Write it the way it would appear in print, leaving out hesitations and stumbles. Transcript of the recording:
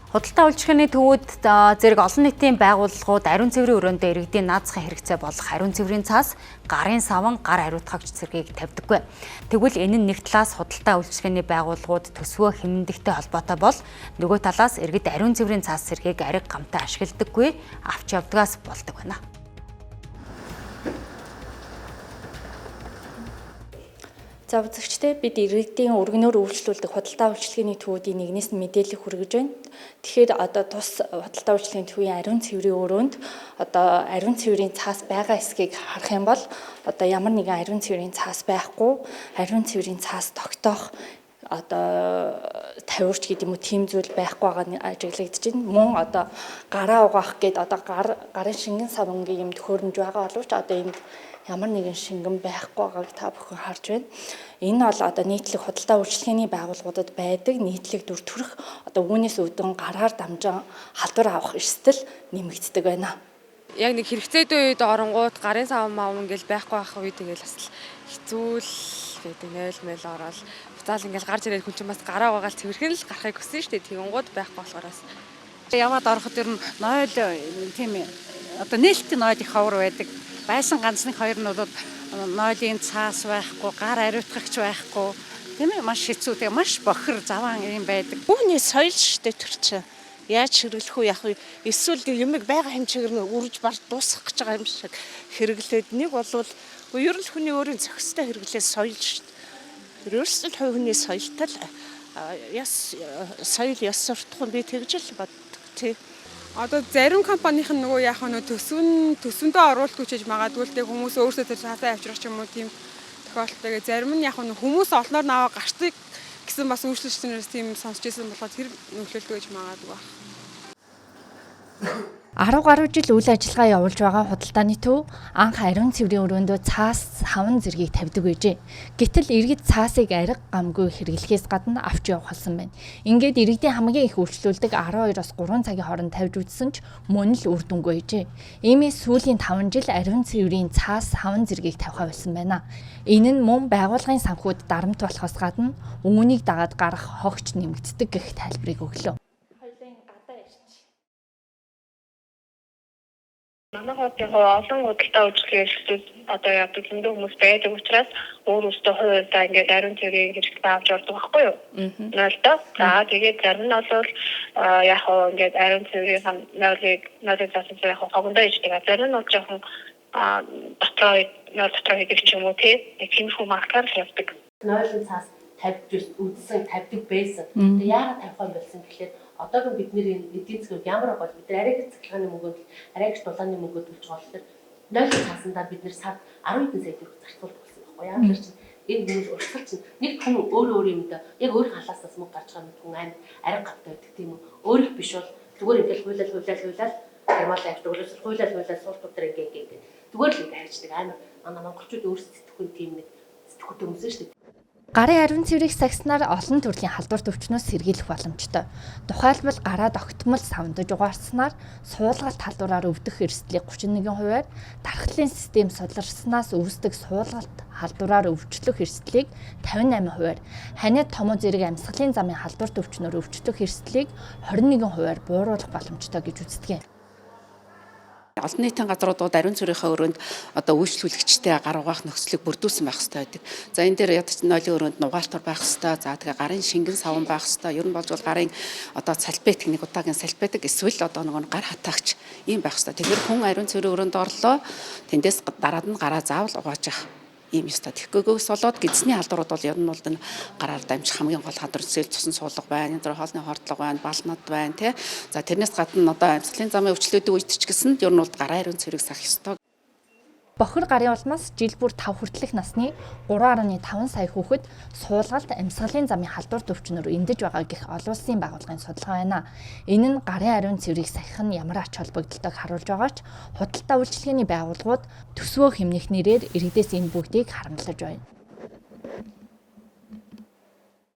Худалдаа үйлчлэгээний төвүүд зэрэг олон нийтийн байгууллагууд ариун цэврийн өрөөндөө иргэдийн наацхан хэрэгцээ болох ариун цэврийн цаас, гарын саван, гар ариутгагч цэргийг тавьдаггүй. Тэгвэл энэ нь нэг талаас худалдаа үйлчлэгээний байгууллагууд төсвөө хэмнэдэгтэй холбоотой бол нөгөө талаас иргэд ариун цэврийн цаас цэргийг ариг гамтай ашигладаггүй, авч явдгаас болдог байна. За үзэгчдээ бид иргэдийн өргөнөөр үйлчлүүлдэг худалдаа үйлчлэгээний төвүүдийн нэгнээс нь мэдээлэл хүргэж байна. Тэгэхээр одоо тус худалдаа үйлчлэгээний төвийн ариун цэврийн өрөөнд одоо ариун цэврийн цаас байгаа эсхийг харах юм бол одоо ямар нэгэн ариун цэврийн цаас байхгүй, ариун цэврийн цаас тогтоох одоо тавиурч гэдэг юм уу тийм зүйл байхгүй байгаа нь ажиглагдаж байна. Мөн одоо гараа угаах гээд одоо гарын шингэн савангийн юм төхөөрөмж байгаа боловч одоо энд ямар нэгэн шингэн байхгүй байгааг та бүхэн харж байна. Энэ бол одоо нийтлэг худалдаа үйлчлэгээний байгууллагуудад байдаг нийтлэг дүр төрх одоо үүнээс үүдэн гараар дамжин халдвар авах эрсдэл нэмэгддэг байна. Яг нэг хэрэгцээтэй үед оронгууд гарын сав маав ингээл байхгүй байх үед ингээл бас хэцүү л байдаг нөөл ороод буцаал ингээл гарч ирээд хүн чинь бас гараа угаал цэвэрхэн л гарахыг хүссэн шүү дээ. Тэгэнгүүт байхгүй болохоос яваад ороход ер нь нойл тийм одоо нээлттэй нойл их ховор байдаг. Байсан ганцны хоёр нь бол нойлын цаас байхгүй, гар ариутгагч байхгүй. Тийм ээ маш хэцүү тэгээ маш бохир заваан юм байдаг. Үүний соёл шигтэй төрч. Яаж хэрэглэх үү яах вэ? Эсвэл юмэг байгаа хэмжээгээр нь үрж бард дуусгах гэж байгаа юм шиг хэрэглээд нэг болвол ер нь хүний өөрийн зохистой хэрэглээ соёл шүү дээ. Ерөөсөө хувь хүний соёлтой соёл ёс суртахуун би тэгж л боддог тий. Одоо зарим компанийн нөгөө яах вэ төсвөндөө оруулалт хүчээж магадгүй л тэг хүмүүс өөрсдөө тэр цаасаа авчрах ч юм уу тийм тохиолдолтой. Зарим нь яах вэ хүмүүс олноор наваа гарчдаг гэсэн бас үйлчлэгчнээс тийм сонсч ирсэн болохоор тэр нөлөөлдөг гэж магадгүй байна. 10 гаруй жил үйл ажиллагаа явуулж байгаа худалдааны төв анх ариун цэврийн өрөөндөө цаас саван зэргийг тавьдаг байжээ. Гэтэл иргэд цаасыг ариг гамгүй хэрэглэхээс гадна авч явах болсон байна. Ингээд иргэдийн хамгийн их үйлчлүүлдэг 12-оос 3 цагийн хооронд тавьж үзсэн ч мөн л үр дүнгүй байжээ. Иймээс сүүлийн 5 жил ариун цэврийн цаас саван зэргийг тавихаа болсон байна. Энэ нь мөн байгууллагын санхуд дарамт болохоос гадна үүнийг дагаад гарах хогч нэмэгддэг гэх тайлбарыг өглөө. Манайхад яг олон худалдаа үйлчлэгээ одоо яг зөндөө хүмүүс байдаг учраас өөр өөртөө хувьдаа ингээд ариун цэврийн хэрэгт авч ордог байхгүй юу? Нойлдоо. За тэгээд зарим нь бол яг ингээд ариун цэврийн нойлыг заасан яг хогондоо иждэг. Зарим нь бол жоохон дотроо хийдэг ч юм уу тий. Тиймэрхүү маркаар явдаг. Нойлын цаас тавьж үзсэн тавьдаг байсан. Тэгээд яагаад тавих юм болсон гэхлээр одоогийн бидний эдийн засаг ямар бол бид арайг цэцлэгааны мөнгөд арайгч дулааны мөнгөд төлж болохоор нойлын цаасандаа бид нэр сард 10 хэдэн сая төгрөг зарцуулдаг болсон байхгүй яа. Тэр чинь энэ хүмүүс урсгал чинь нэг хүн өөр юмд яг өөр халаасаас мөнгө гарч байгаа мэт хүн амд арай гавтай байдаг тийм үү. Өөрөөх биш бол зүгээр ингээл хуйлал ямаал авчдаг хуйлал суултууд дээр ингээ зүгээр л ингэ харьцдаг амар манай монголчууд өөрсдөө сэтгэхгүй тийм нэг сэтгэхүйтэй хүмүүс шүү дээ. Гарын ариун цэврийг сагснаар олон төрлийн халдвар төвчнөөс сэргийлэх боломжтой. Тухайлбал гараа тогтмол савндаж угаарснаар суулгалт халдвараар өвдөх эрсдлийг 31%-аар, дархлын систем суларснаас үүсдэг суулгалт халдвараар өвчлөх эрсдлийг 58%-аар, ханиад томоо зэрэг амьсгалын замын халдвар төвчнөөр өвчлөх эрсдлийг 21%-аар бууруулах боломжтой гэж үздэг. Олон нийтийн газруудад ариун цэврийнхээ өрөөнд одоо үйлчлүүлэгчтэй гар угаах нөхцөлийг бүрдүүлсэн байх хэрэгтэй байдаг. За энэ дээр ядаж нойлын өрөөнд нугаалтар байх хэрэгтэй. За тэгээ гарын шингэн саван байх хэрэгтэй. Ер нь болж гарын одоо салбай техник удаагийн салбайдаг эсвэл одоо нөгөө гар хатаагч ийм байх хэрэгтэй. Тэгэхээр хүн ариун цэврийн өрөөнд орлоо. Тэндээс дараад нь гараа заавал угааж явах. Ийм ёстой. Тэгэхгүйгээс болоод гидсний халдварууд бол ер нь бол энэ гараар дамжих хамгийн гол халдвар зээл цусан суулга байна, энэ хоолны хордлого байна, балнад байна тий. За тэрнээс гадна одоо амьсгалын замын өвчлөлтийн үед ч гэсэн ер нь бол гарын ариун цэврийг сах ёстой. Бохир гарын улмаас жил бүр 5 хүртэлх насны 3.5 сая хүүхэд суулгалт амьсгалын замын халдвар төвчнөөр эндэж байгаа гэх олон улсын байгууллагын судалгаа байна. Энэ нь гарын ариун цэврийг сахих нь ямар ач холбогдолтойг харуулж байгаа ч худалдаа үйлчлэгээний байгууллагууд төсвөө хэмнэх нэрээр иргэдээс энэ бүгдийг харамлаж байна.